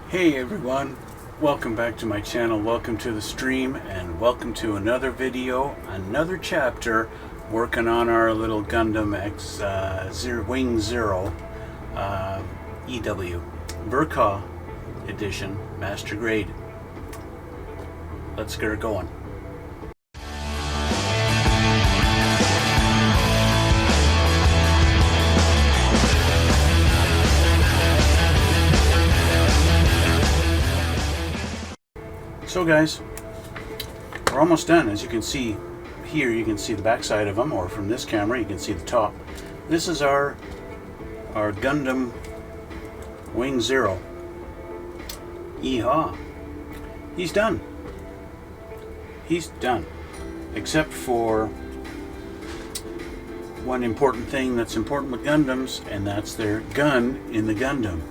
Hey everyone, welcome back to my channel, welcome to the stream, and welcome to another video, another chapter, working on our little Gundam X Wing Zero EW Ver.Ka edition, master grade. Let's get her going. So guys, we're almost done. As you can see here, you can see the back side of them, or from this camera you can see the top. This is our Gundam Wing Zero. Yeehaw! He's done. He's done. Except for one important thing that's important with Gundams, and that's their gun in the Gundam.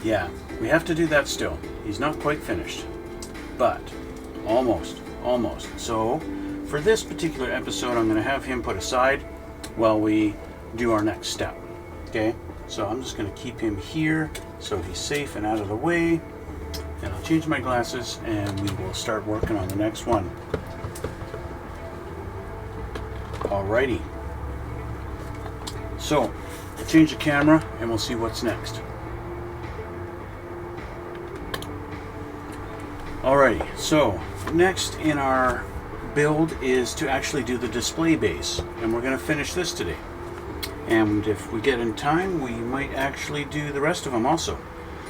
Yeah, we have to do that still. He's not quite finished, but almost. So for this particular episode, I'm going to have him put aside while we do our next step. Okay, so I'm just going to keep him here so he's safe and out of the way, and I'll change my glasses and we will start working on the next one. Alrighty, so I'll change the camera and we'll see what's next. Alrighty, so next in our build is to actually do the display base, and we're going to finish this today. And if we get in time, we might actually do the rest of them also.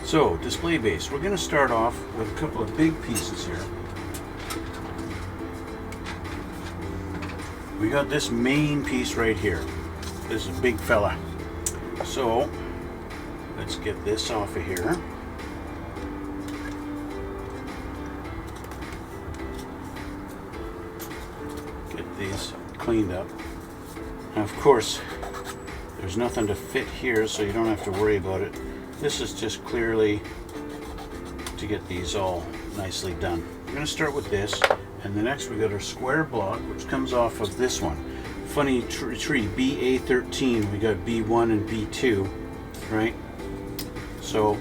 So, display base, we're going to start off with a couple of big pieces here. We got this main piece right here. This is a big fella. So, let's get this off of here. These cleaned up. Now, of course, there's nothing to fit here, so you don't have to worry about it. This is just clearly to get these all nicely done. We're going to start with this, and the next we got our square block, which comes off of this one. Funny tree, BA13. We got B1 and B2, right? So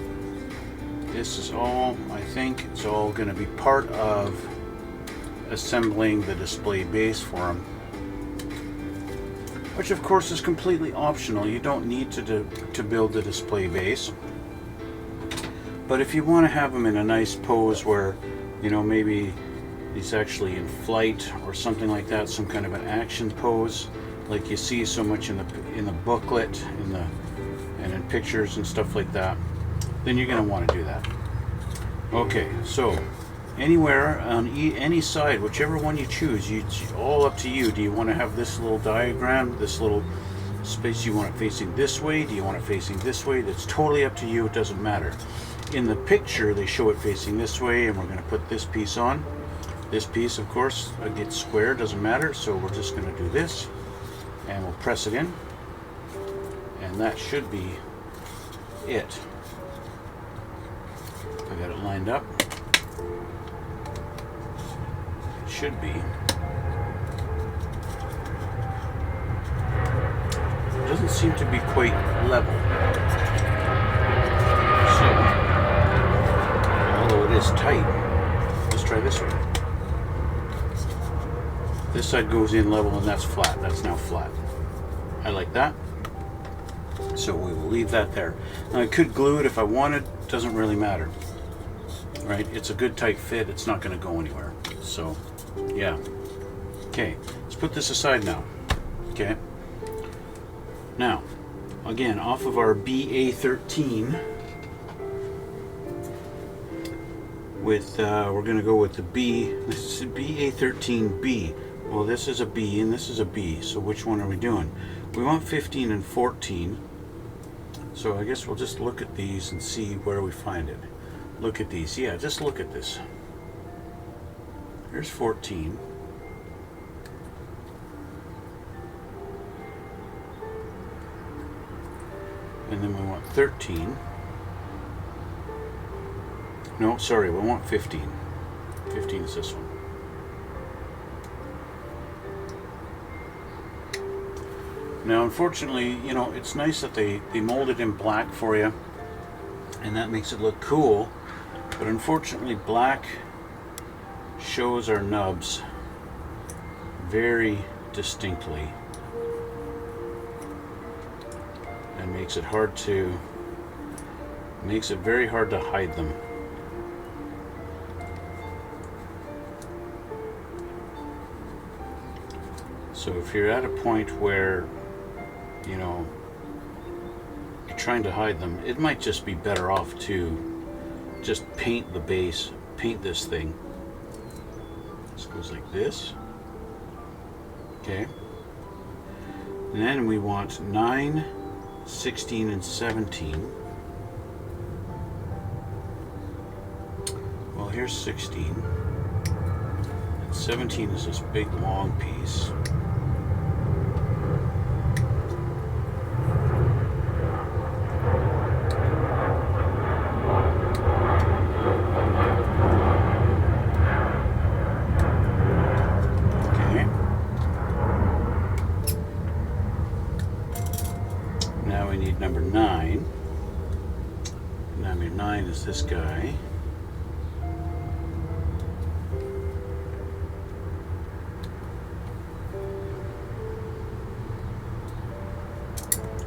this is all, I think, it's all going to be part of assembling the display base for them, which of course is completely optional. You don't need to build the display base, but if you want to have them in a nice pose where, you know, maybe he's actually in flight or something like that, some kind of an action pose like you see so much in the booklet, and in pictures and stuff like that, then you're going to want to do that. Okay, so anywhere on any side, whichever one you choose, all up to you. Do you want to have this little diagram, this little space, you want it facing this way? Do you want it facing this way? That's totally up to you. It doesn't matter. In the picture, they show it facing this way, and we're going to put this piece on. This piece, of course, gets square, doesn't matter, so we're just going to do this, and we'll press it in, and that should be it. I got it lined up. Should be. It doesn't seem to be quite level. So, although it is tight, let's try this one. This side goes in level and that's flat. That's now flat. I like that. So we will leave that there. Now I could glue it if I wanted. Doesn't really matter. Right? It's a good tight fit. It's not going to go anywhere. So yeah. Okay, let's put this aside now. Okay. Now, again, off of our BA13, with we're going to go with the B. This is BA13B. Well, this is a B and this is a B. So which one are we doing? We want 15 and 14. So I guess we'll just look at these and see where we find it. Look at these. Yeah, just look at this. Here's 14. And then we want 13. No, sorry, we want 15. 15 is this one. Now, unfortunately, you know, it's nice that they molded in black for you. and that makes it look cool. But unfortunately, black shows our nubs very distinctly and makes it very hard to hide them. So if you're at a point where, you know, you're trying to hide them, it might just be better off to just paint the base, paint this thing. This goes like this. Okay. And then we want 9, 16, and 17. Well, here's 16. And 17 is this big long piece. Number 9. Number 9 is this guy.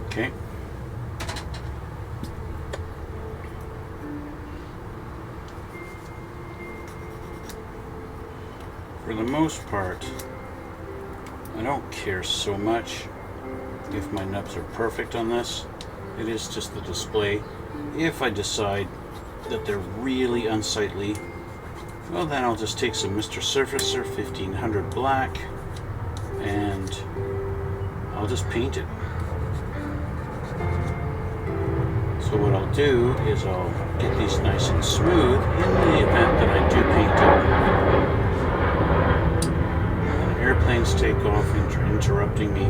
Okay. For the most part, I don't care so much if my nubs are perfect on this. It is just the display. If I decide that they're really unsightly, well, then I'll just take some Mr. Surfacer 1500 black and I'll just paint it. So what I'll do is I'll get these nice and smooth in the event that I do paint it. And airplanes take off, interrupting me.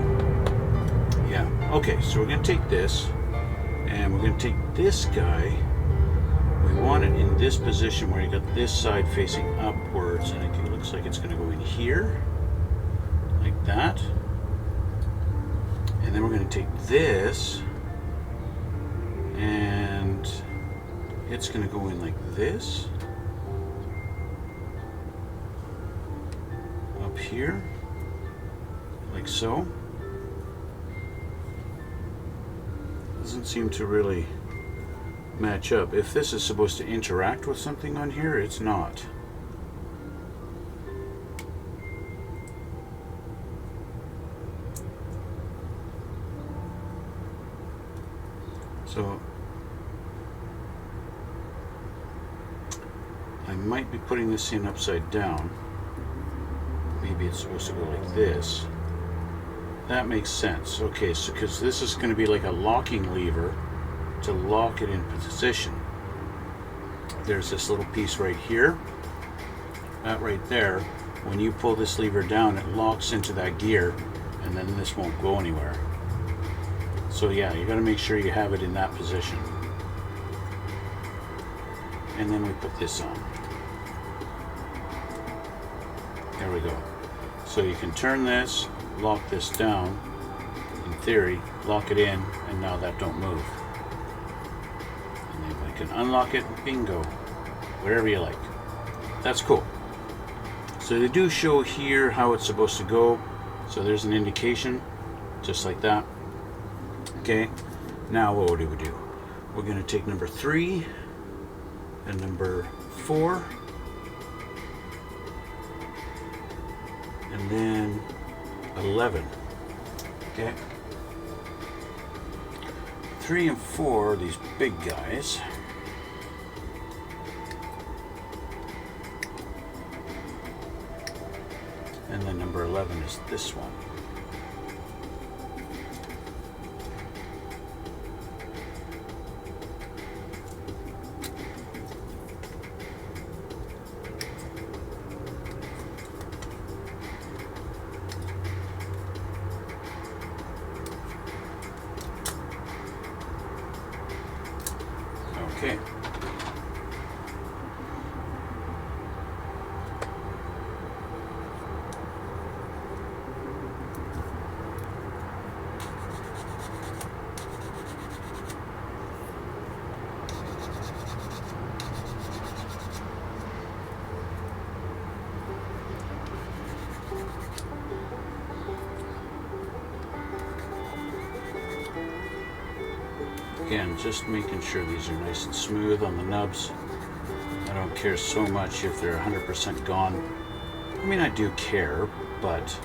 Yeah, okay, so we're going to take this. And we're going to take this guy. We want it in this position where you got this side facing upwards, and it looks like it's going to go in here, like that. And then we're going to take this, and it's going to go in like this, up here, like so. Doesn't seem to really match up. If this is supposed to interact with something on here, it's not. So I might be putting this in upside down. Maybe it's supposed to go like this. That makes sense. Okay, so because this is going to be like a locking lever to lock it in position. There's this little piece right here. That right there, when you pull this lever down, it locks into that gear, and then this won't go anywhere. So yeah, you got to make sure you have it in that position. And then we put this on. There we go. So you can turn this, lock this down, in theory, lock it in, and now that don't move. And then we can unlock it, bingo, wherever you like. That's cool. So they do show here how it's supposed to go. So there's an indication, just like that. Okay, now what do we do? We're going to take number 3 and number 4. And then 11. Okay. 3 and 4 are these big guys. And then number 11 is this one. Okay. Again, just making sure these are nice and smooth on the nubs. I don't care so much if they're 100% gone. I mean, I do care, but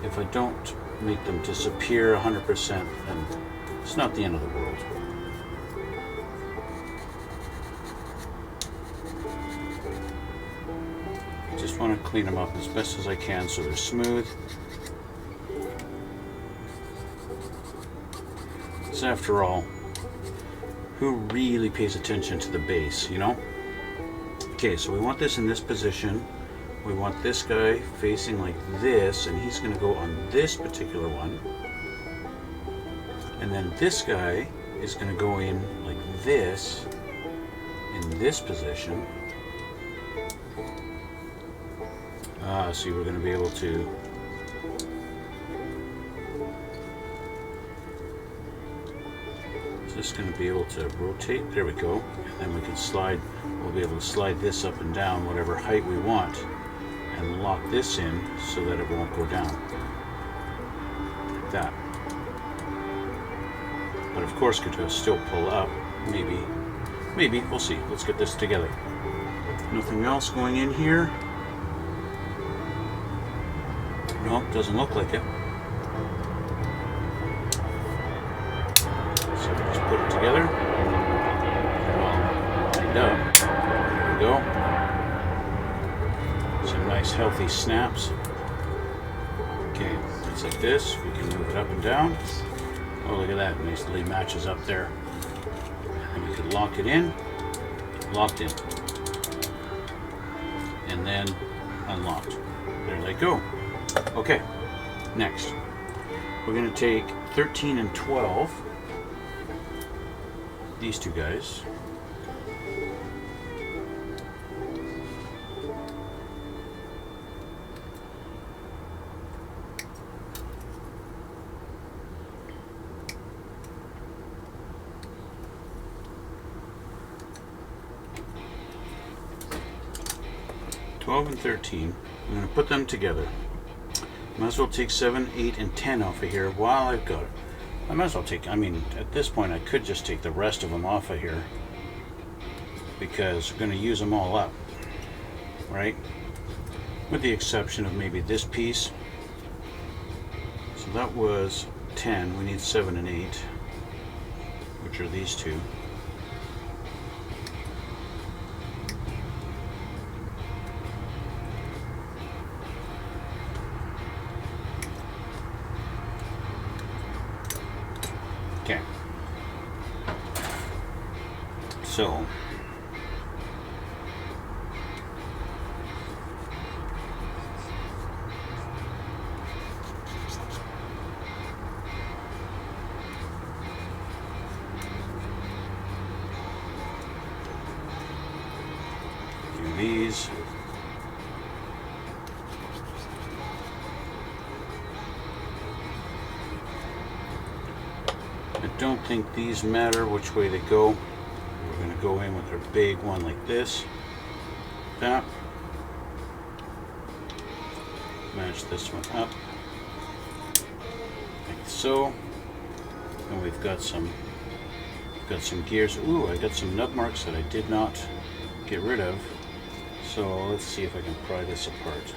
if I don't make them disappear 100%, then it's not the end of the world. Just want to clean them up as best as I can so they're smooth. So after all, who really pays attention to the base, you know? Okay, so we want this in this position. We want this guy facing like this, and he's going to go on this particular one. And then this guy is going to go in like this, in this position. See, we're going to be able to just going to be able to rotate. There we go. And then we can slide. We'll be able to slide this up and down whatever height we want, and lock this in so that it won't go down like that. But of course, could still pull up. Maybe we'll see. Let's get this together. Nothing else going in here. Nope, doesn't look like it. So we just put it together. Get it all lined up. There we go. Some nice healthy snaps. Okay, it's like this. We can move it up and down. Oh, look at that. Nicely matches up there. And we could lock it in. Locked in. And then unlocked. There they go. Okay, next. We're going to take 13 and 12. These two guys. And 13. I'm going to put them together. Might as well take 7, 8, and 10 off of here while I've got it. I might as well take, I mean, at this point I could just take the rest of them off of here because we're going to use them all up, right? With the exception of maybe this piece. So that was 10. We need 7 and 8, which are these two. Okay, so do these. I don't think these matter which way they go. We're going to go in with our big one like this. That. Match this one up. Like so. And we've got some gears. Ooh, I got some nub marks that I did not get rid of. So let's see if I can pry this apart.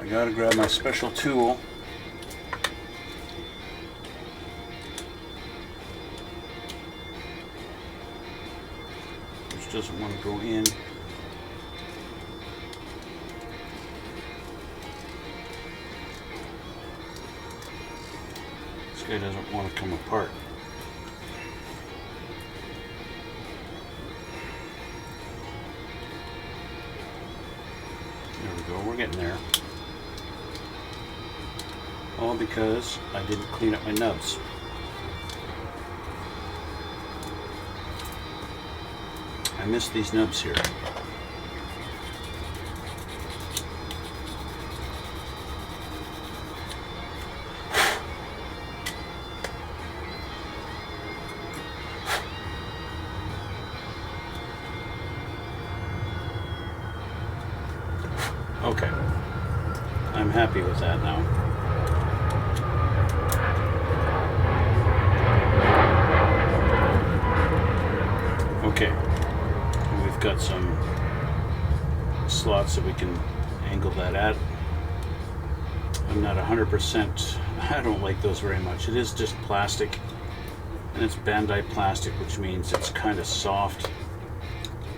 I gotta grab my special tool. Which doesn't want to go in. This guy doesn't want to come apart. There we go, we're getting there. All because I didn't clean up my nubs. I missed these nubs here. Okay, I'm happy with that now. got some slots that we can angle that at. I'm not 100%, I don't like those very much. It is just plastic, and it's Bandai plastic, which means it's kind of soft,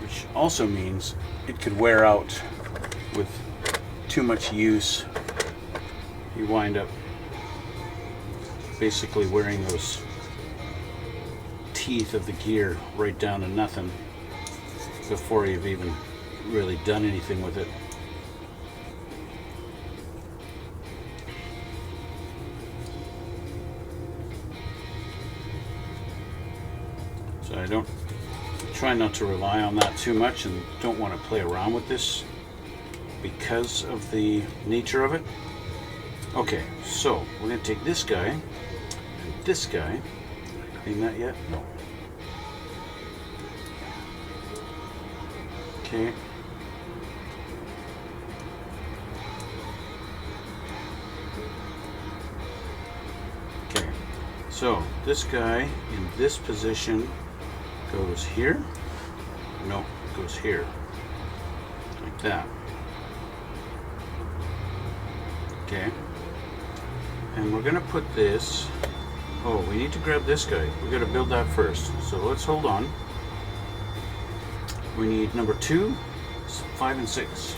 which also means it could wear out with too much use. You wind up basically wearing those teeth of the gear right down to nothing before you've even really done anything with it. So I don't try not to rely on that too much, and don't want to play around with this because of the nature of it. Okay, so we're going to take this guy and this guy. Clean that yet? No. Okay. Okay, so this guy in this position goes here. No, it goes here. Like that. Okay. And we're going to put this... Oh, we need to grab this guy. We're going to build that first. So let's hold on. We need number 2, 5, and 6.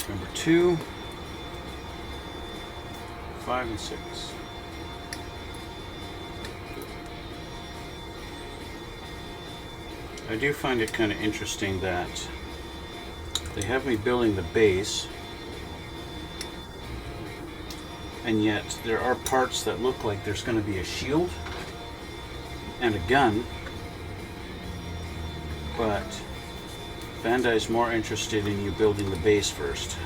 Number 2, 5, and 6. I do find it kind of interesting that they have me building the base, and yet there are parts that look like there's going to be a shield and a gun, but Bandai's more interested in you building the base first.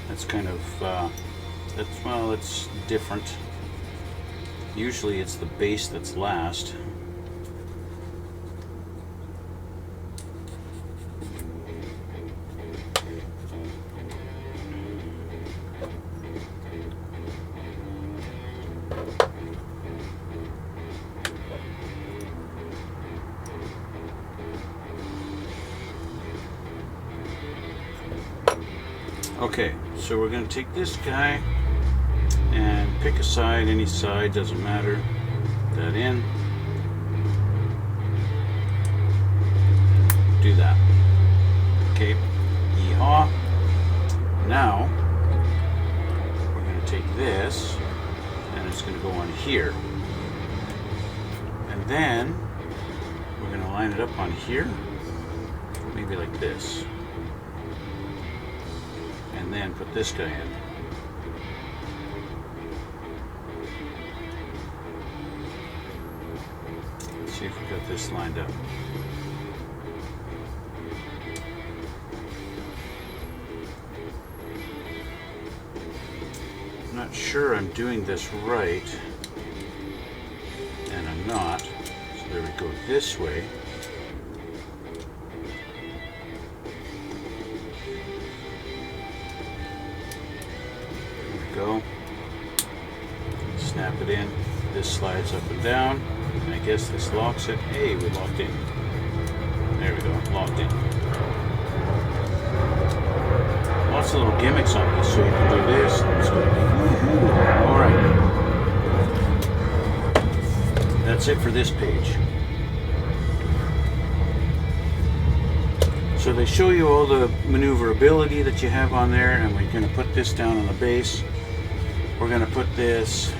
That's kind of, it's different. Usually it's the base that's last. Okay, so we're going to take this guy and pick a side, any side, doesn't matter. Put that in. Do that. Okay, yeehaw. Now, we're going to take this, and it's going to go on here. And then, we're going to line it up on here, maybe like this. And then put this guy in. Let's see if we got this lined up. I'm not sure I'm doing this right, and I'm not. So there we go, this way. Go. Snap it in. This slides up and down. And I guess this locks it. Hey, we locked in. There we go. Locked in. Lots of little gimmicks on this, so you can do this. Let's go. Alright. That's it for this page. So they show you all the maneuverability that you have on there, and we're going to put this down on the base. We're going to put this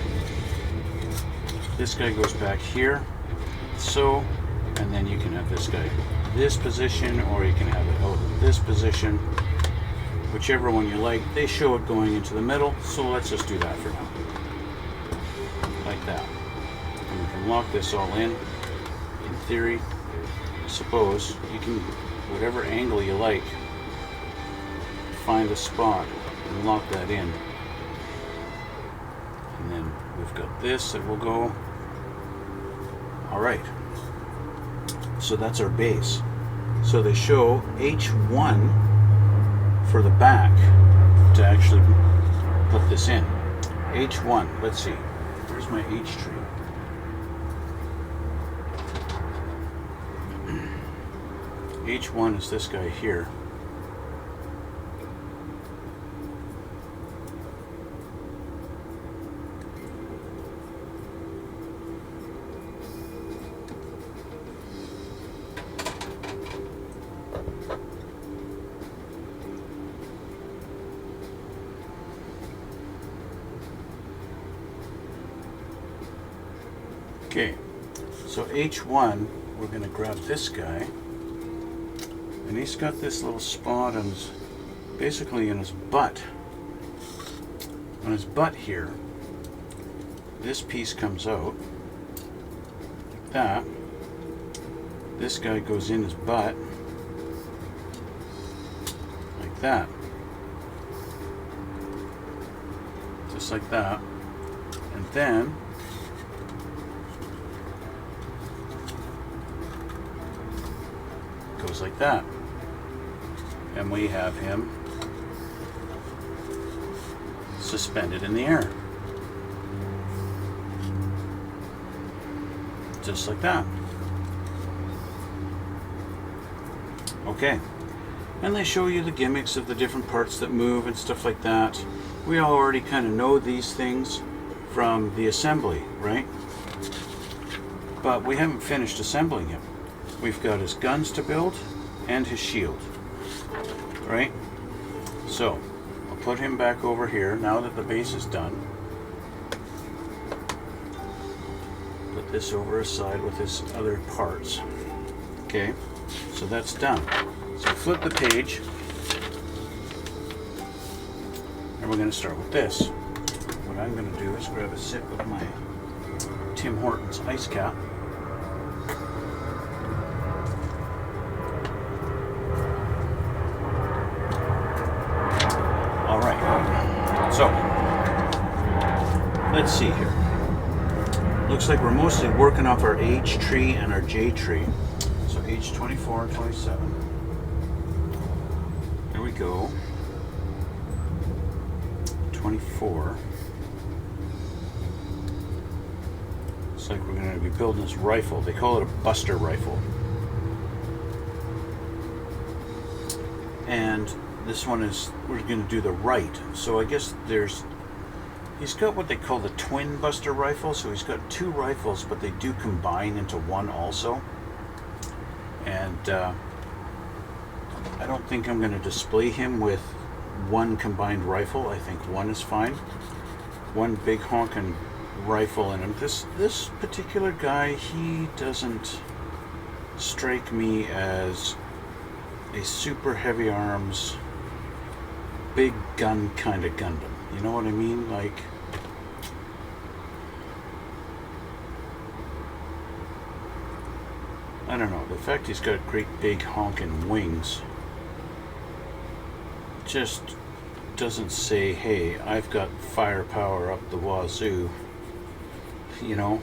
guy goes back here, so, and then you can have this guy this position, or you can have it out in this position, whichever one you like. They show it going into the middle, so let's just do that for now, like that. And we can lock this all in theory. I suppose you can, whatever angle you like, find a spot and lock that in. And then we've got this that will go. Alright, so that's our base. So they show H1 for the back to actually put this in. H1, let's see. Where's my H tree? H1 is this guy here. Okay, so H1, we're going to grab this guy, and he's got this little spot on his, basically in his butt. On his butt here, this piece comes out, like that. This guy goes in his butt, like that. Just like that. And then goes like that, and we have him suspended in the air, just like that. Okay, and they show you the gimmicks of the different parts that move and stuff like that. We already kind of know these things from the assembly, right? But we haven't finished assembling him. We've got his guns to build and his shield, right? So I'll put him back over here now that the base is done. Put this over his side with his other parts. Okay, so that's done. So flip the page, and we're going to start with this. What I'm going to do is grab a sip of my Tim Hortons ice cap. So, let's see here. Looks like we're mostly working off our H tree and our J tree. So H24 and 27. There we go. 24. Looks like we're going to be building this rifle. They call it a buster rifle. And this one is, we're going to do the right. So I guess he's got what they call the twin buster rifle. So he's got two rifles, but they do combine into one also. And I don't think I'm going to display him with one combined rifle. I think one is fine. One big honking rifle in him. This particular guy, he doesn't strike me as a super heavy arms, big gun kind of Gundam. You know what I mean? Like, I don't know. The fact he's got great big honking wings just doesn't say, hey, I've got firepower up the wazoo, you know,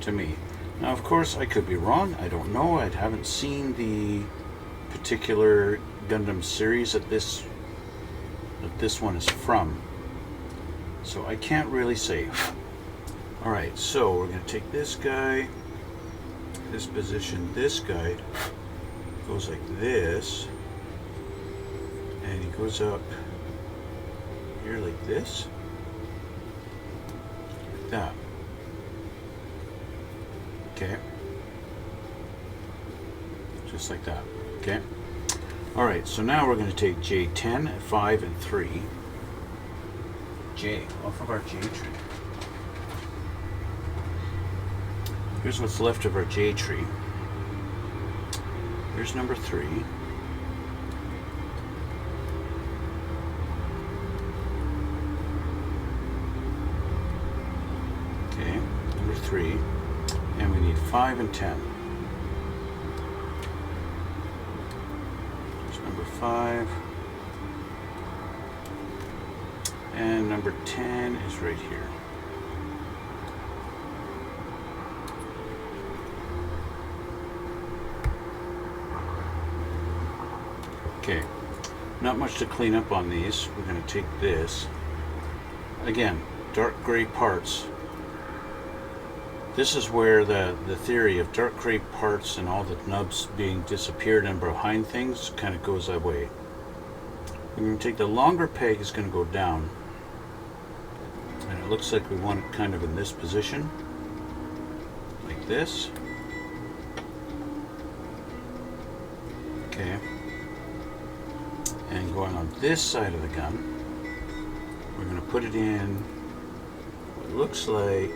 to me. Now, of course, I could be wrong. I don't know. I haven't seen the particular Gundam series that this one is from, so I can't really say. Alright, so we're going to take this guy, this position, this guy goes like this, and he goes up here like this, like that. Okay, just like that. Okay. Alright, so now we're going to take J10, 5, and 3. J, off of our J tree. Here's what's left of our J tree. Here's number 3. Okay, number 3. And we need 5 and 10. 5, and number 10 is right here. Okay, Not much to clean up on these. We're going to take this. Again, dark gray parts. This is where the theory of dark gray parts and all the nubs being disappeared and behind things kind of goes away. We're going to take the longer peg, is going to go down. And it looks like we want it kind of in this position. Like this. Okay. And going on this side of the gun, we're going to put it in what looks like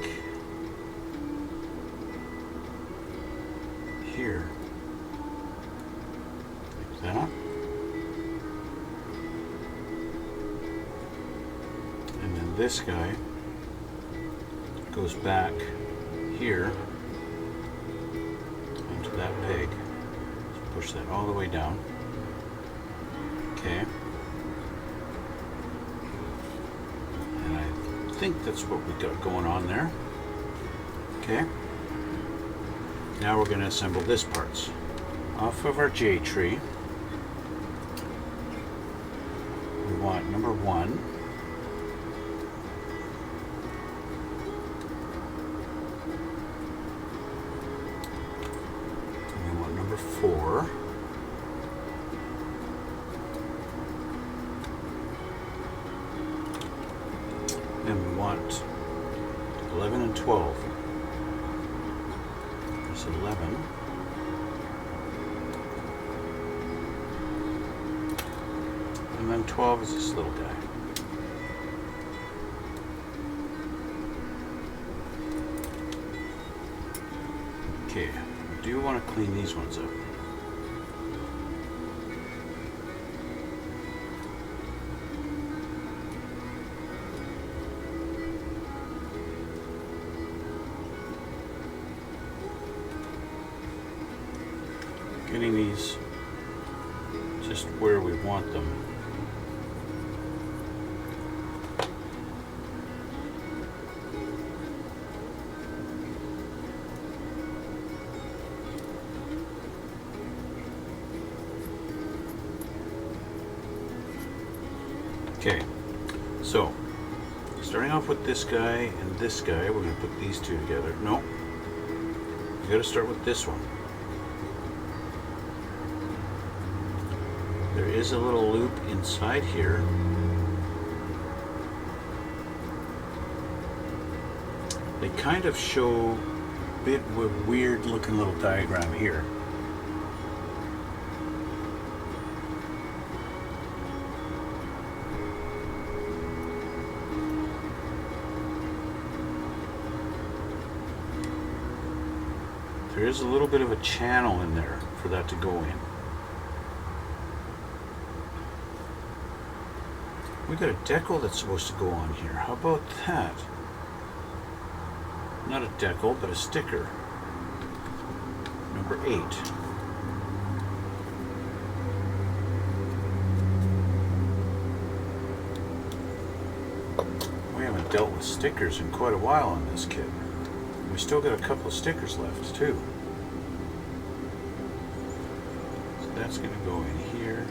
here, like that. And then this guy goes back here into that peg. Let's push that all the way down. Okay. And I think that's what we got going on there. Okay. Now we're going to assemble this parts. Off of our J tree, we want number 1. And we want number 4. And we want 11 and 12. There's 11. And then 12 is this little guy. Okay, I do want to clean these ones up. Getting these just where we want them. Okay, so starting off with this guy and this guy, we're going to put these two together. No, you got to start with this one. There is a little loop inside here. They kind of show a bit of a weird looking little diagram here. There is a little bit of a channel in there for that to go in. We got a decal that's supposed to go on here. How about that? Not a decal, but a sticker. Number 8. We haven't dealt with stickers in quite a while on this kit. We still got a couple of stickers left too. So that's going to go in here.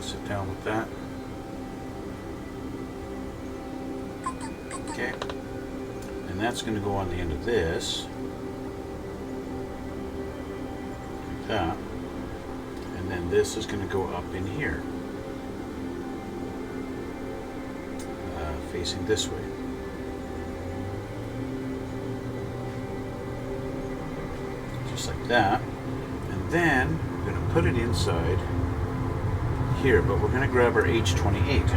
Sit down with that. Okay. And that's going to go on the end of this. Like that. And then this is going to go up in here. Facing this way. Just like that. And then we're going to put it inside here, but we're going to grab our H28.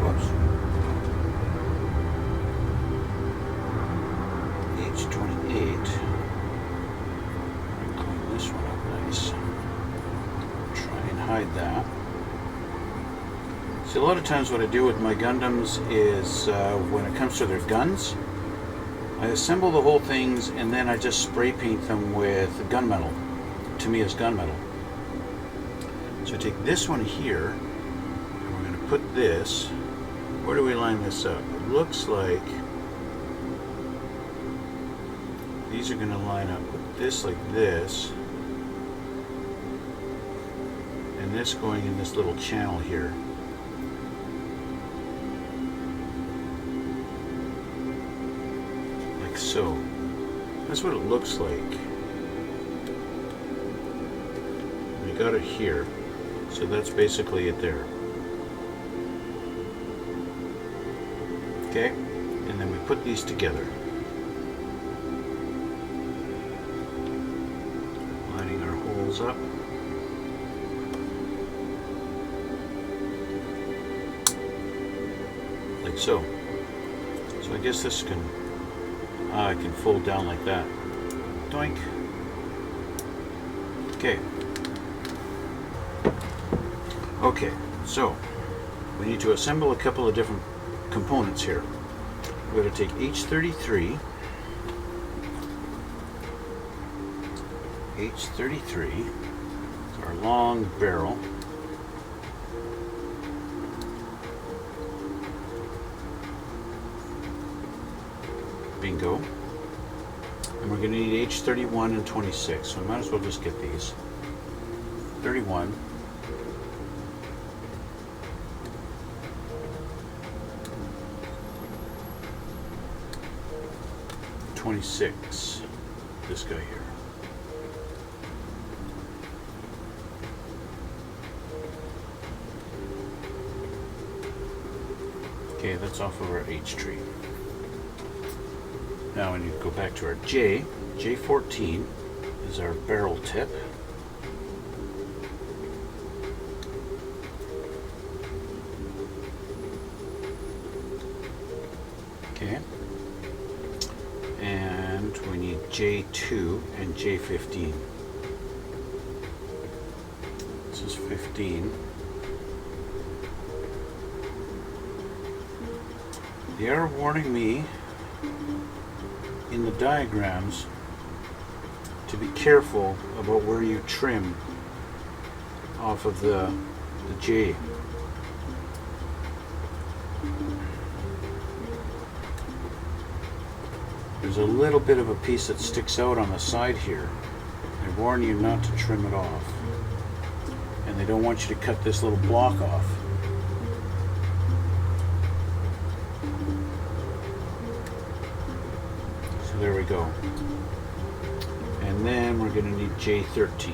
Whoops. H28. Clean this one up nice. Try and hide that. See, a lot of times what I do with my Gundams is when it comes to their guns, I assemble the whole things and then I just spray paint them with gunmetal. To me, it's gunmetal. So I take this one here, and we're going to put this. Where do we line this up? It looks like these are going to line up with this like this, and this going in this little channel here. Like so. That's what it looks like. We got it here, so that's basically it there. Okay, and then we put these together. Lining our holes up. Like so. So I guess this can, I can fold down like that. Doink. Okay. Okay, so we need to assemble a couple of different components here. We're going to take H33, it's our long barrel, bingo, and we're going to need H31 and 26, so I might as well just get these. 31. 26, this guy here. Okay, that's off of our H tree. Now we need to go back to our J. J14 is our barrel tip. Okay. And we need J2 and J15. This is 15. They are warning me in the diagrams to be careful about where you trim off of the J. There's a little bit of a piece that sticks out on the side here. They warn you not to trim it off. And they don't want you to cut this little block off. So there we go. And then we're going to need J13.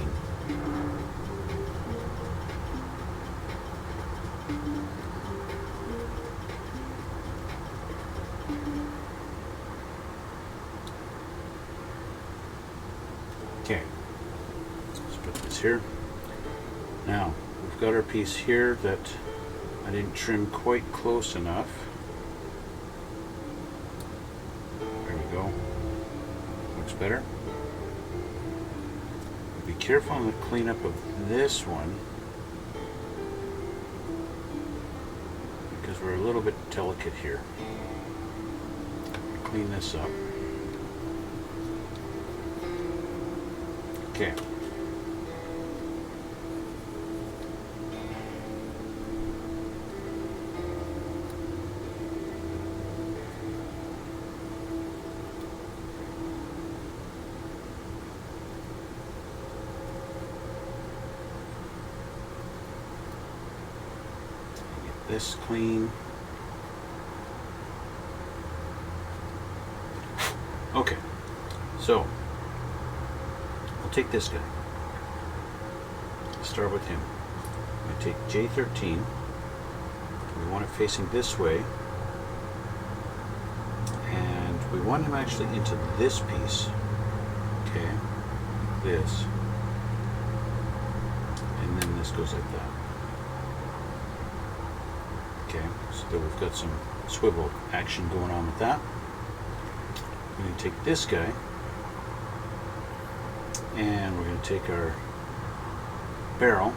Okay, let's put this here. Now, we've got our piece here that I didn't trim quite close enough. There we go. Looks better. Be careful on the cleanup of this one, because we're a little bit delicate here. Clean this up. Okay. Get this clean. Okay. So take this guy. Start with him. I take J13. We want it facing this way. And we want him actually into this piece. Okay. This. And then this goes like that. Okay. So that we've got some swivel action going on with that. We're going to take this guy. And we're going to take our barrel,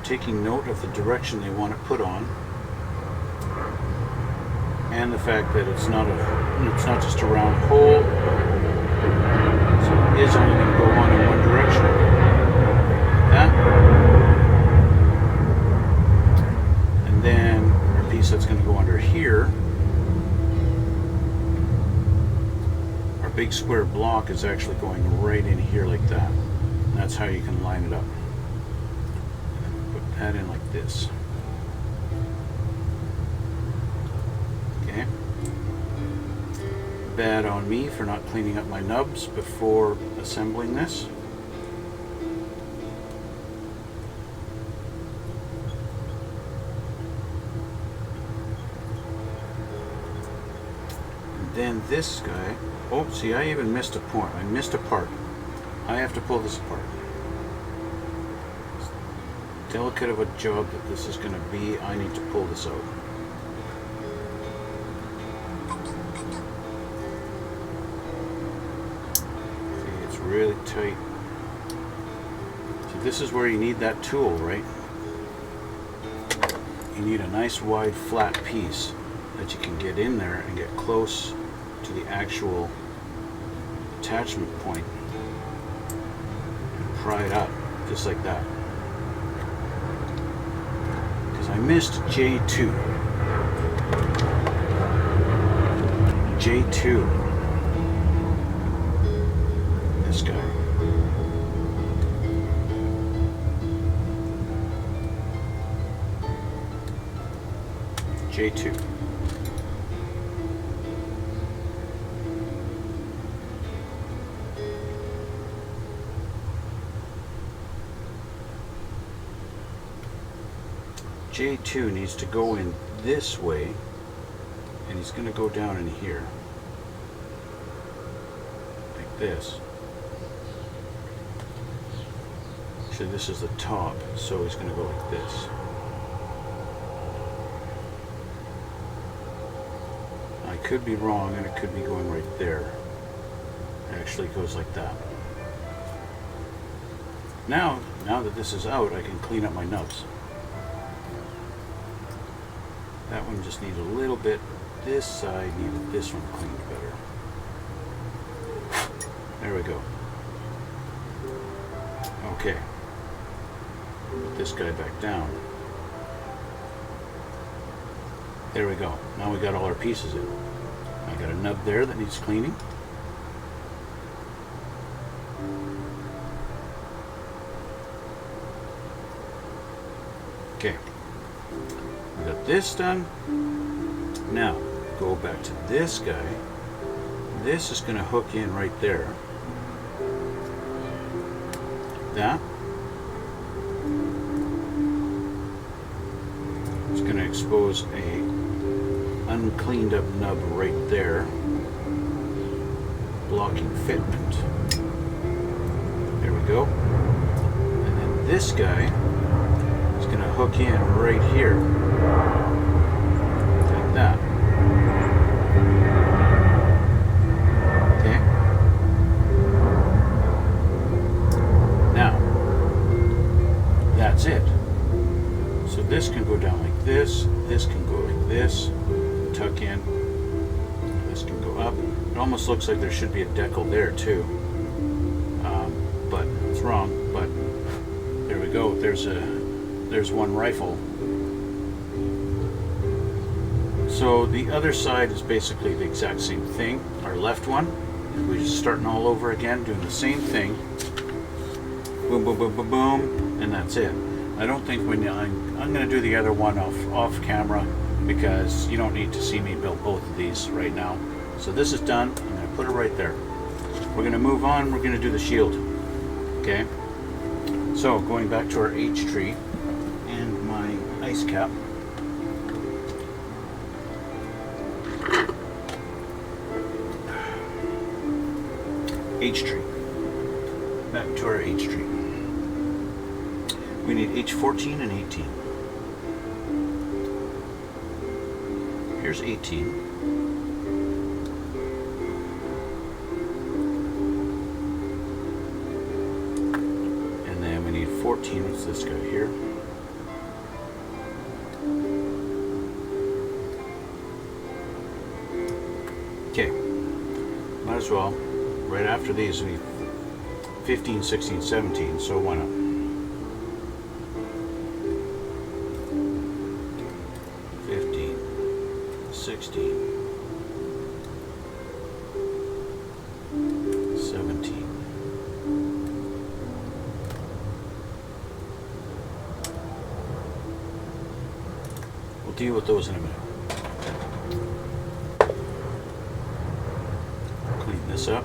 taking note of the direction they want it put on, and the fact that it's not just a round hole, so it is only going to go on in one direction. That, and then our piece that's going to go under here. Our big square block is actually going right in here like that. And that's how you can line it up. Put that in like this. Okay. Bad on me for not cleaning up my nubs before assembling this. And then this guy, oh, see, I even missed a point. I missed a part. I have to pull this apart. As delicate of a job that this is going to be, I need to pull this out. Really tight. So this is where you need that tool, right? You need a nice wide flat piece that you can get in there and get close to the actual attachment point and pry it up just like that. Because I missed J2. J2. This guy. J2. J2 needs to go in this way, and he's going to go down in here like this. This is the top, so he's going to go like this. I could be wrong, and it could be going right there. It actually goes like that. Now that this is out, I can clean up my nubs. That one just needs a little bit. This side needed this one cleaned better. There we go. Okay. Put this guy back down. There we go. Now we got all our pieces in. I got a nub there that needs cleaning. Okay. We got this done. Now, go back to this guy. This is going to hook in right there. That. It's going to expose a uncleaned up nub right there, blocking fitment. There we go. And then this guy is going to hook in right here, like that. Okay. Now, that's it. So this can go down like this can go like this, tuck in, this can go up. It almost looks like there should be a decal there too, but it's wrong. But there we go. There's one rifle. So the other side is basically the exact same thing. Our left one, we're just starting all over again, doing the same thing. Boom, boom, boom, boom, boom, and that's it. I don't think I'm going to do the other one off camera because you don't need to see me build both of these right now. So this is done. I'm going to put it right there. We're going to move on. We're going to do the shield. Okay. So going back to our H tree and my ice cap. H tree. Back to our H tree. We need H14 and 18. Here's 18. And then we need 14, it's this guy here. Okay, might as well. Right after these, we 15, 16, 17, so why not? 15, 16, 17. We'll deal with those in a minute. Clean this up.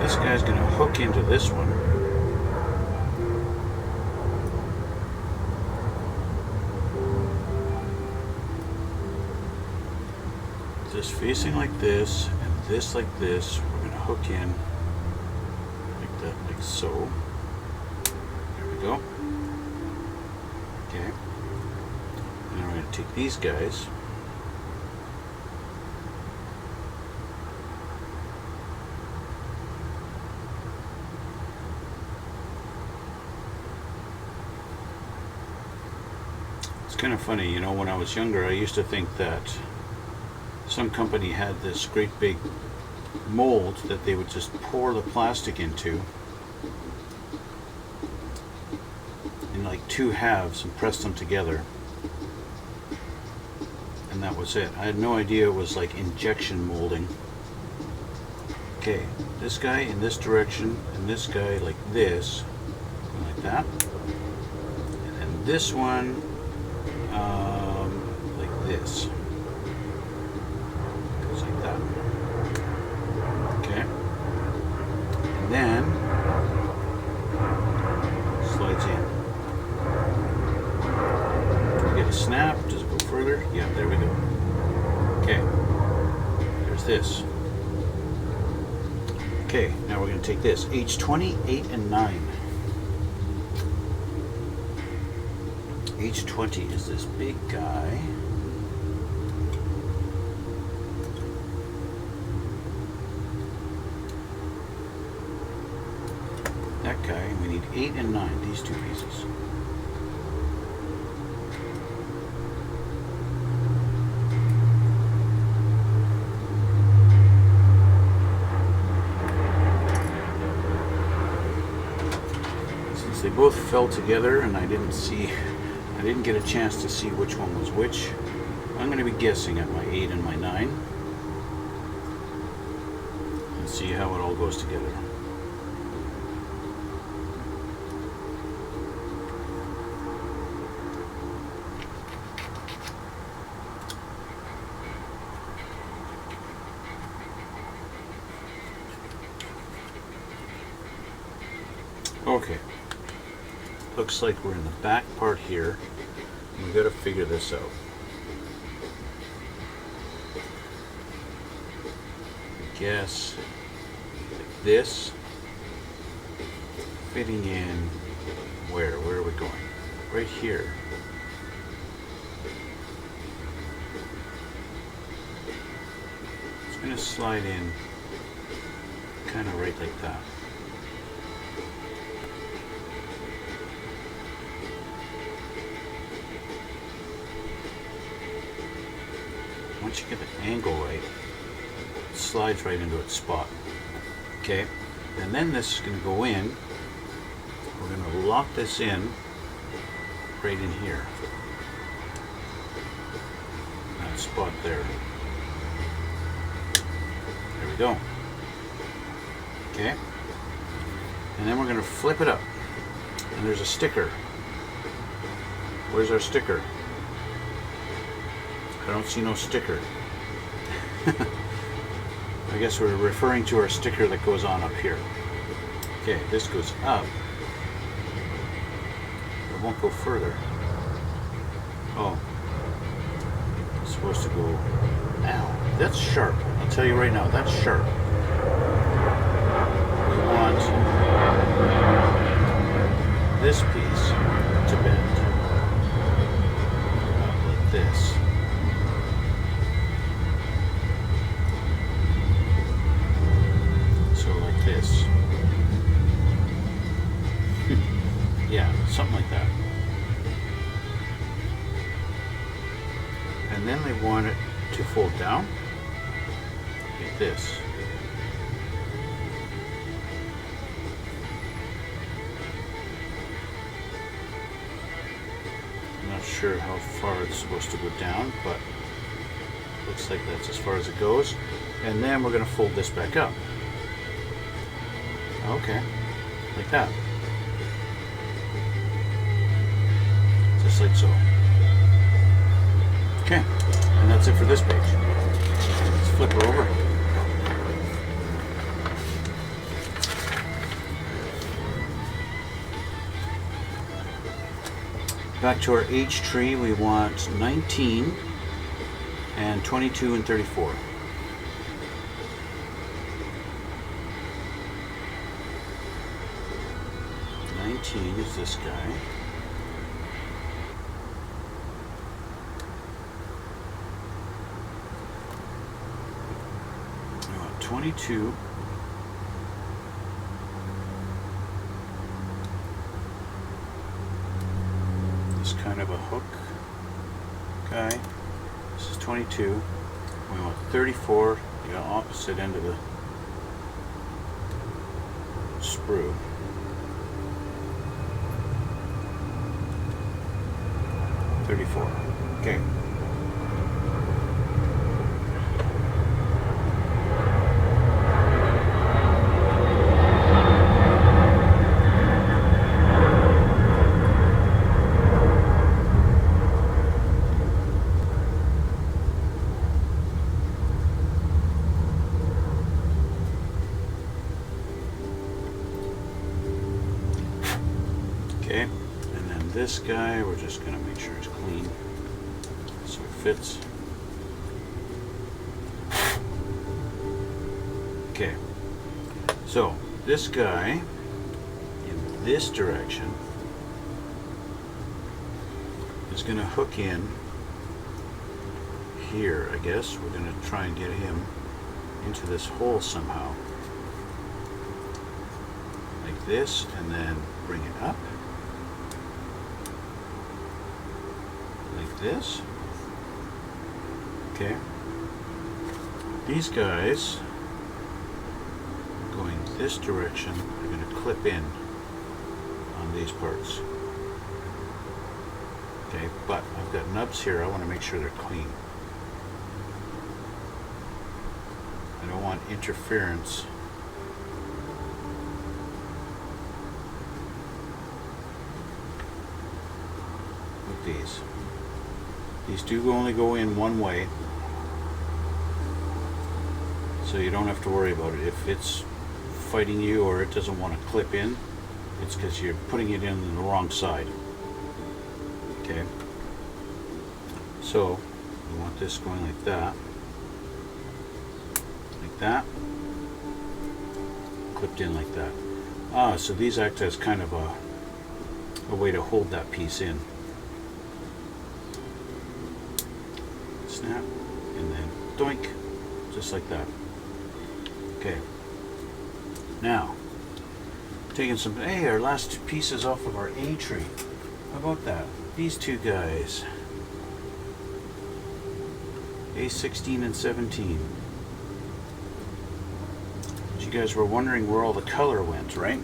This guy's going to hook into this one. Just facing like this, and this like this. We're going to hook in like that, like so. There we go. Okay. And then we're going to take these guys. It's kind of funny, you know, when I was younger, I used to think that some company had this great big mold that they would just pour the plastic into in like two halves and press them together, and that was it. I had no idea it was like injection molding. Okay, this guy in this direction, and this guy like this, like that, and then this one like this. Goes like that. Okay. And then slides in. You get a snap. Does it go further? Yeah, there we go. Okay. There's this. Okay, now we're going to take this. H20, 8, and 9. H20 is this big guy. That guy, we need 8 and 9, these two pieces. Since they both fell together and I didn't get a chance to see which one was which, I'm going to be guessing at my 8 and my 9 and see how it all goes together. Okay, looks like we're in the back part here. We've got to figure this out. I guess like this, fitting in where? Where are we going? Right here. It's going to slide in kind of right like that. Once you get the angle right, it slides right into its spot. Okay, and then this is going to go in. We're going to lock this in right in here. That spot there. There we go. Okay, and then we're going to flip it up. And there's a sticker. Where's our sticker? I don't see no sticker. I guess we're referring to our sticker that goes on up here. Okay, this goes up. It won't go further. Oh. It's supposed to go... Ow. That's sharp. I'll tell you right now, that's sharp. We want this piece to bend. Like this. This. something like that. And then they want it to fold down like this. I'm not sure how far it's supposed to go down, but looks like that's as far as it goes. And then we're going to fold this back up. Okay, like that. Just like so. Okay, and that's it for this page. Let's flip her over. Back to our H tree, we want 19 and 22 and 34. 19 is this guy. We want 22. This kind of a hook guy. This is 22. We want 34, the opposite end of the sprue. 34. Okay. Okay, and then this guy, we're just going to make sure it's clean so it fits. Okay, so this guy in this direction is going to hook in here, I guess. We're going to try and get him into this hole somehow. Like this, and then bring it up. Like this. Okay. These guys going this direction are going to clip in on these parts. Okay, but I've got nubs here. I want to make sure they're clean. I don't want interference. With these. These do only go in one way, so you don't have to worry about it. If it's fighting you or it doesn't want to clip in, it's because you're putting it in on the wrong side. Okay, so we want this going like that, clipped in like that. So these act as kind of a way to hold that piece in. Snap, and then doink, just like that. Okay, now taking some, hey, our last two pieces off of our A tree. How about that? These two guys, A16 and 17. You guys were wondering where all the color went, right?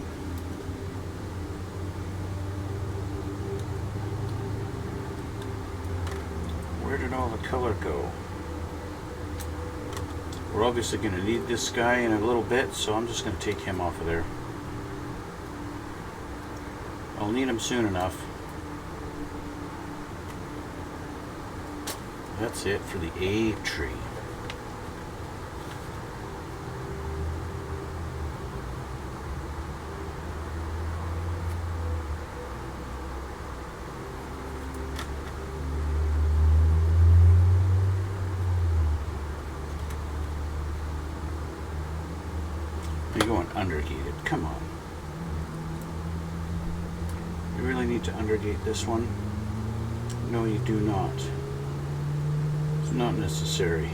Where did all the color go? We're obviously going to need this guy in a little bit, so I'm just going to take him off of there. I'll need him soon enough. That's it for the A tree. You're going undergated. Come on. You really need to undergate this one? No, you do not. It's not necessary.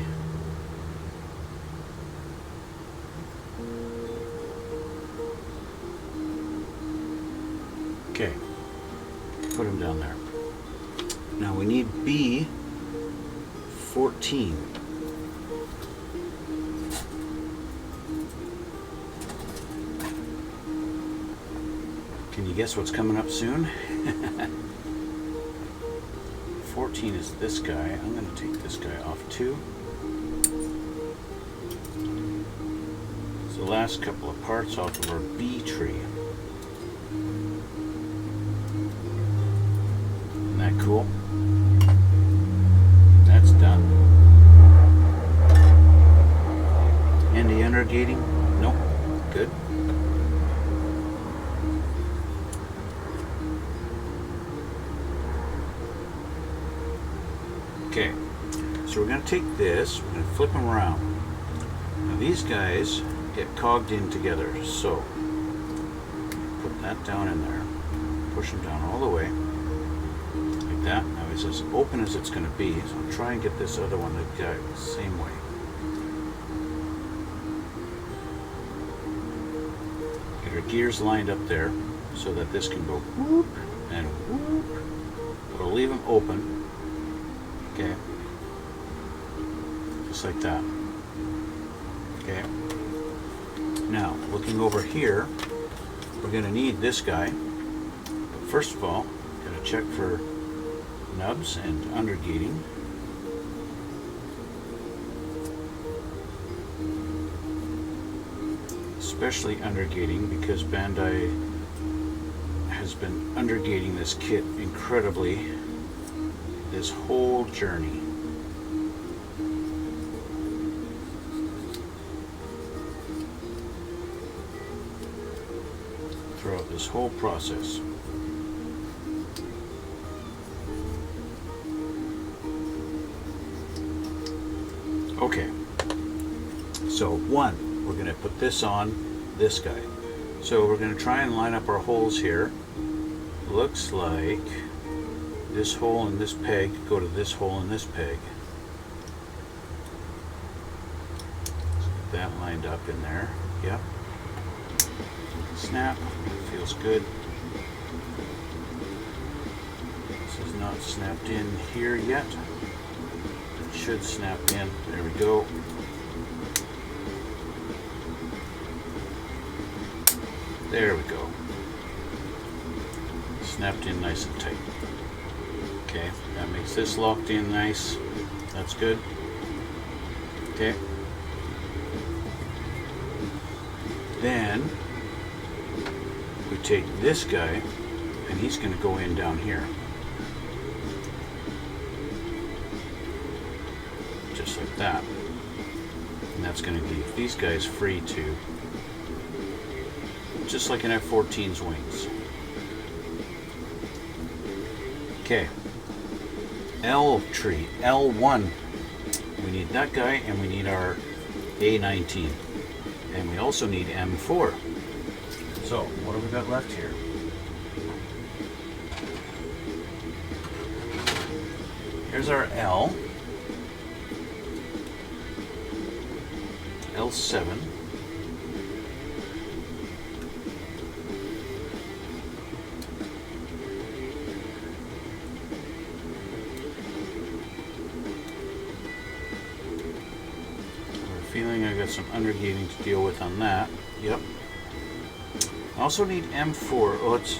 Okay. Put them down there. Now we need B14. Can you guess what's coming up soon? 14 is this guy. I'm going to take this guy off too. It's the last couple of parts off of our B tree. Isn't that cool? That's done. Any undergating? Nope. Good. Okay, so we're going to take this, we're going to flip them around. Now these guys get cogged in together, so put that down in there, push them down all the way, like that. Now it's as open as it's going to be, so I'll try and get this other one to go the same way. Get our gears lined up there so that this can go whoop and whoop. We'll leave them open. Okay, just like that. Okay, now looking over here, we're going to need this guy. But first of all, got to check for nubs and undergating. Especially undergating, because Bandai has been undergating this kit incredibly this whole journey. Throughout this whole process. Okay, so one, we're going to put this on this guy. So we're going to try and line up our holes here. Looks like this hole and this peg go to this hole and this peg. Get that lined up in there. Yep. Snap. Feels good. This is not snapped in here yet. It should snap in. There we go. There we go. Snapped in nice and tight. Okay, that makes this locked in nice. That's good. Okay. Then we take this guy and he's going to go in down here. Just like that. And that's going to leave these guys free to, just like an F-14's wings. Okay. L tree, L1. We need that guy and we need our A19. And we also need M4. So, what have we got left here? Here's our L. L7. Feeling I got some undergating to deal with on that. Yep. I also need M4. Oh, it's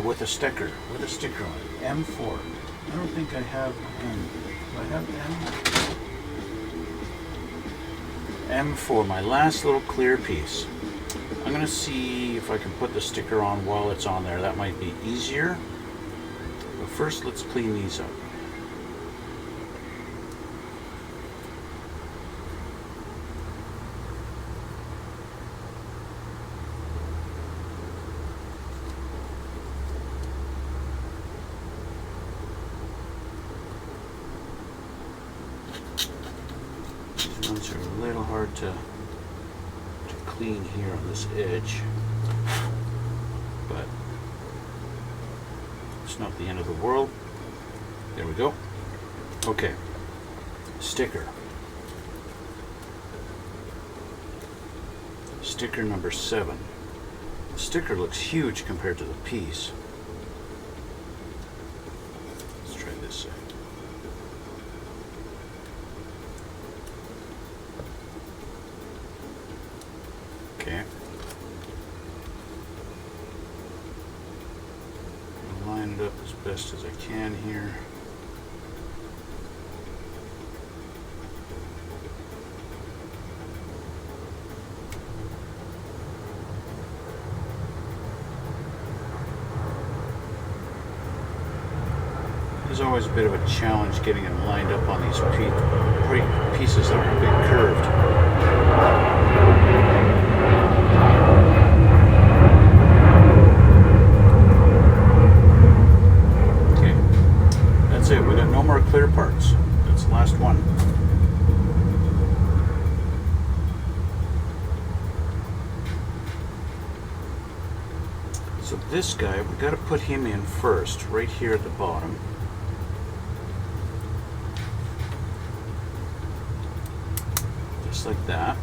with a sticker. With a sticker on it. M4. I don't think I have M. Do I have M? M4, my last little clear piece. I'm going to see if I can put the sticker on while it's on there. That might be easier. But first, let's clean these up. These ones are a little hard to clean here on this edge, but it's not the end of the world. There we go. Okay, sticker. Sticker number 7. The sticker looks huge compared to the piece. it up as best as I can here. There's always a bit of a challenge getting them lined up on these pieces that are a bit curved. Okay, that's it. We got no more clear parts. That's the last one. So this guy, we got to put him in first, right here at the bottom. Like that.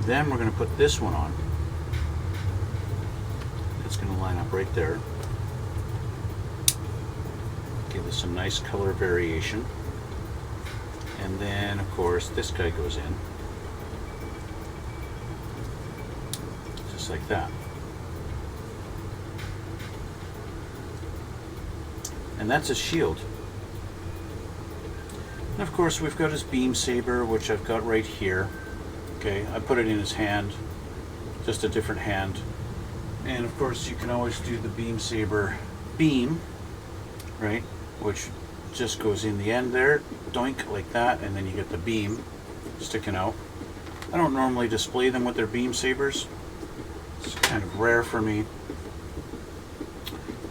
Then we're going to put this one on. It's going to line up right there. Give us some nice color variation. And then, of course, this guy goes in. Just like that. And that's a shield. And of course we've got his beam saber, which I've got right here. Okay, I put it in his hand, just a different hand. And of course you can always do the beam saber beam, right, which just goes in the end there, doink, like that, and then you get the beam sticking out. I don't normally display them with their beam sabers. It's kind of rare for me.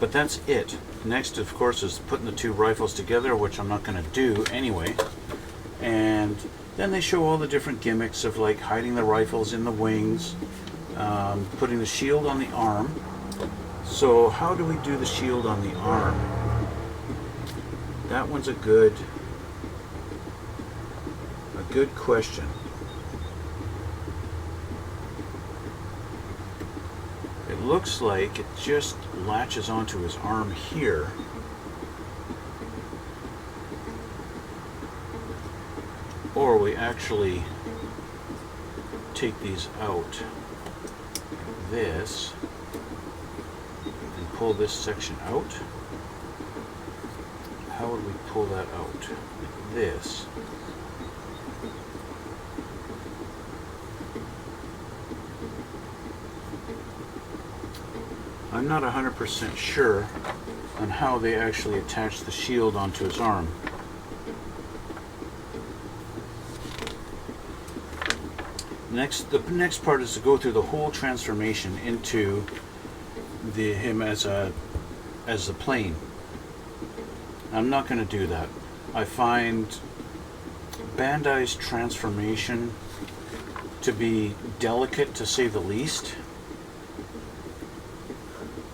But that's it. Next, of course, is putting the two rifles together, which I'm not going to do anyway. And then they show all the different gimmicks of like hiding the rifles in the wings, putting the shield on the arm. So how do we do the shield on the arm? That one's a good question. It looks like it just latches onto his arm here. Or we actually take these out like this and pull this section out. How would we pull that out? Like this. I'm not 100% sure on how they actually attach the shield onto his arm. The next part is to go through the whole transformation into him as the plane. I'm not going to do that. I find Bandai's transformation to be delicate, to say the least.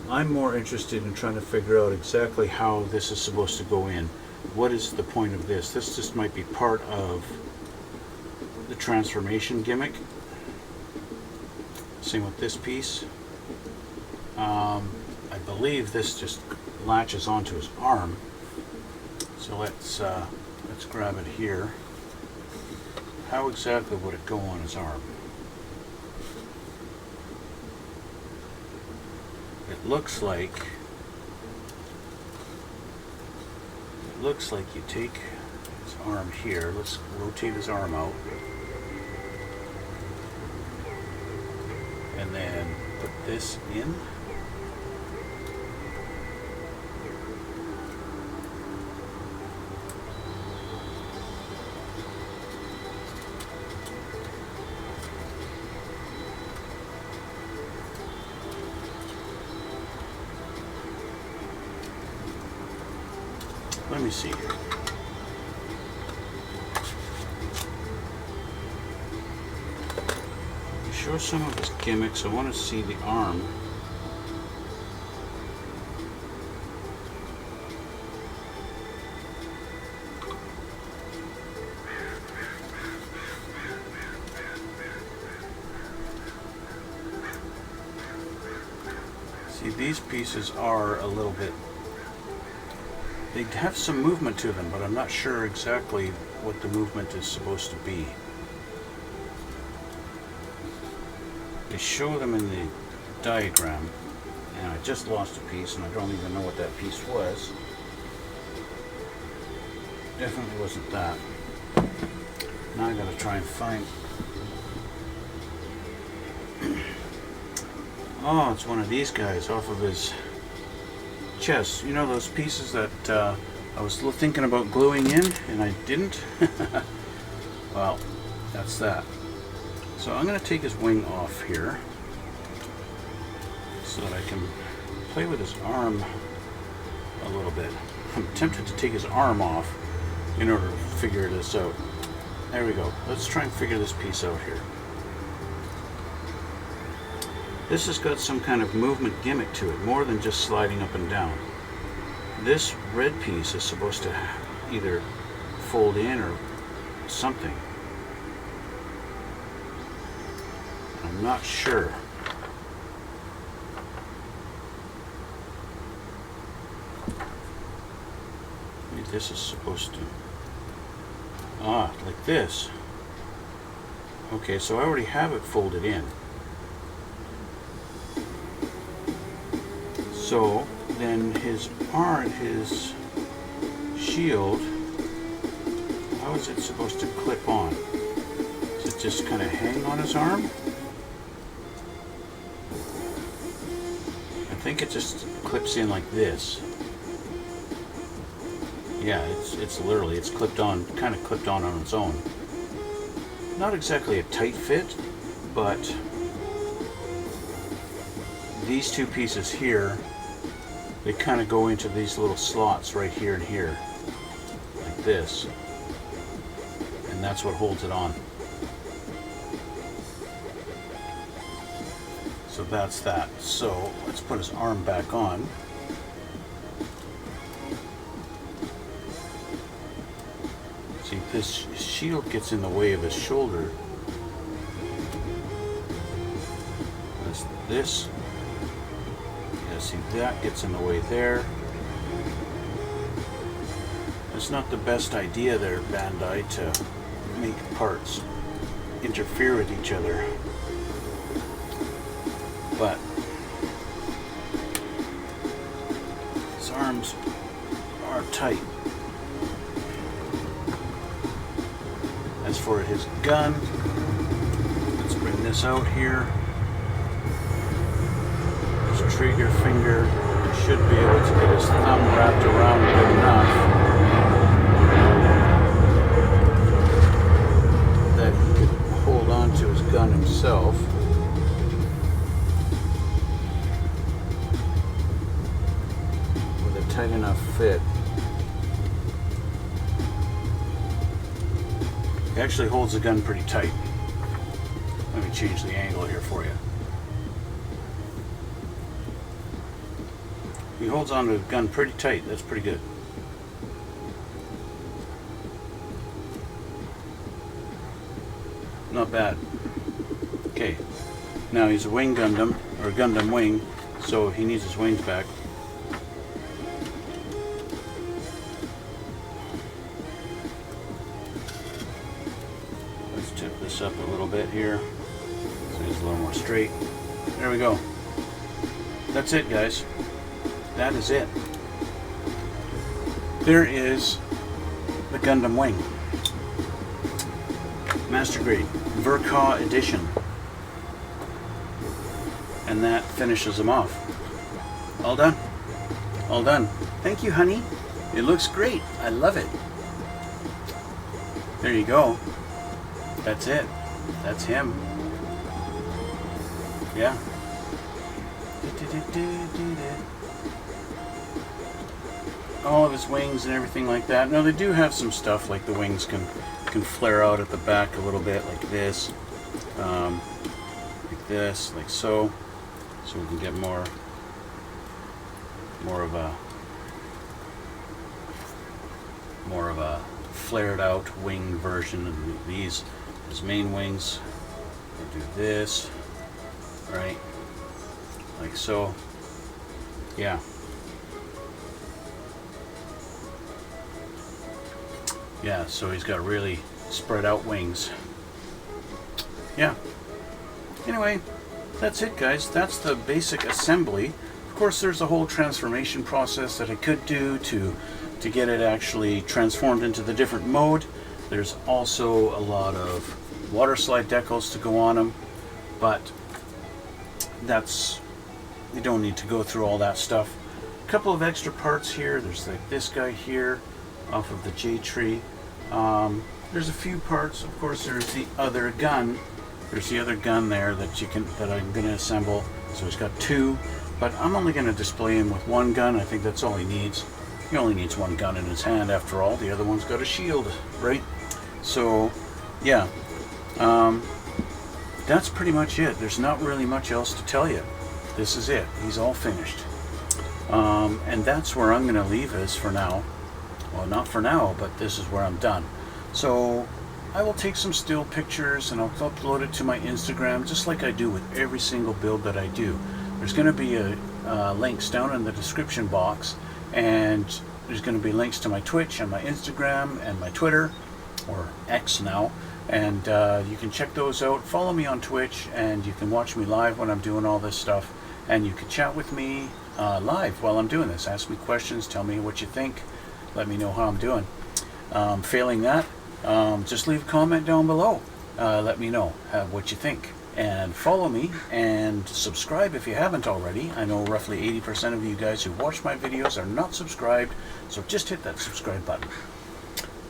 I'm more interested in trying to figure out exactly how this is supposed to go in. What is the point of this? This just might be part of the transformation gimmick. Same with this piece. I believe this just latches onto his arm. So let's grab it here. How exactly would it go on his arm? It looks like you take his arm here. Let's rotate his arm out. And then put this in. Let me see here. Show some of his gimmicks. I want to see the arm. See, these pieces are a little bit, they have some movement to them, but I'm not sure exactly what the movement is supposed to be. They show them in the diagram, And I just lost a piece, and I don't even know what that piece was. Definitely wasn't that. Now I gotta try and find... Oh, it's one of these guys off of his chest. You know those pieces that I was thinking about gluing in, and I didn't? Well, that's that. So I'm gonna take his wing off here, so that I can play with his arm a little bit. I'm tempted to take his arm off in order to figure this out. There we go. Let's try and figure this piece out here. This has got some kind of movement gimmick to it, more than just sliding up and down. This red piece is supposed to either fold in or something. I'm not sure. Maybe this is supposed to... Ah, like this. Okay, so I already have it folded in. So then his arm, his shield, how is it supposed to clip on? Does it just kind of hang on his arm? I think it just clips in like this. Yeah, it's literally, it's clipped on, kind of clipped on its own. Not exactly a tight fit, but these two pieces here, they kind of go into these little slots right here and here, like this, and that's what holds it on. So that's that. So let's put his arm back on. See, this shield gets in the way of his shoulder. This, yeah, see, that gets in the way there. It's not the best idea there, Bandai, to make parts interfere with each other. But his arms are tight. As for his gun, let's bring this out here. His trigger finger should be able to get his thumb wrapped around good enough that he could hold on to his gun himself. With a tight enough fit. He actually holds the gun pretty tight. Let me change the angle here for you. He holds onto the gun pretty tight. That's pretty good. Not bad. Okay. Now he's a wing Gundam, or Gundam wing, so he needs his wings back. Tip this up a little bit here so he's a little more straight. There we go. That's it, guys. That is it. There is the Gundam wing. Master grade, Ver.Ka edition. And that finishes them off. All done. All done. Thank you, honey. It looks great. I love it. There you go. That's it. That's him. Yeah. All of his wings and everything like that. Now they do have some stuff like the wings can flare out at the back a little bit, like this, like so we can get more of a flared out wing version of these. His main wings, we'll do this, right, like so, yeah. Yeah, so he's got really spread out wings. Yeah. Anyway, that's it, guys. That's the basic assembly Of course, there's a whole transformation process that I could do to get it actually transformed into the different mode. There's also a lot of water slide decals to go on them, but you don't need to go through all that stuff. A couple of extra parts here. There's like this guy here off of the J tree. There's a few parts. Of course, there's the other gun. There's the other gun there that I'm going to assemble. So he's got two, but I'm only going to display him with one gun. I think that's all he needs. He only needs one gun in his hand after all. The other one's got a shield, right? So, yeah. That's pretty much it. There's not really much else to tell you. This is it. He's all finished. And that's where I'm going to leave us for now. Well, not for now, but this is where I'm done. So I will take some still pictures and I'll upload it to my Instagram, just like I do with every single build that I do. There's going to be links down in the description box, and there's going to be links to my Twitch and my Instagram and my Twitter, or X now, and you can check those out. Follow me on Twitch, and you can watch me live when I'm doing all this stuff, and you can chat with me live while I'm doing this. Ask me questions, tell me what you think, let me know how I'm doing. Failing that, just leave a comment down below. Let me know what you think, and follow me and subscribe if you haven't already. I know roughly 80% of you guys who watch my videos are not subscribed, so just hit that subscribe button.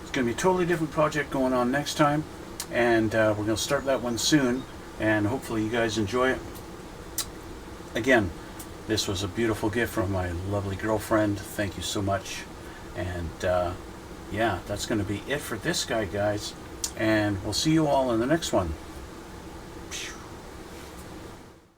It's going to be a totally different project going on next time, and we're going to start that one soon, and hopefully you guys enjoy it. Again, this was a beautiful gift from my lovely girlfriend. Thank you so much. And yeah, that's going to be it for this guy, guys, and we'll see you all in the next one.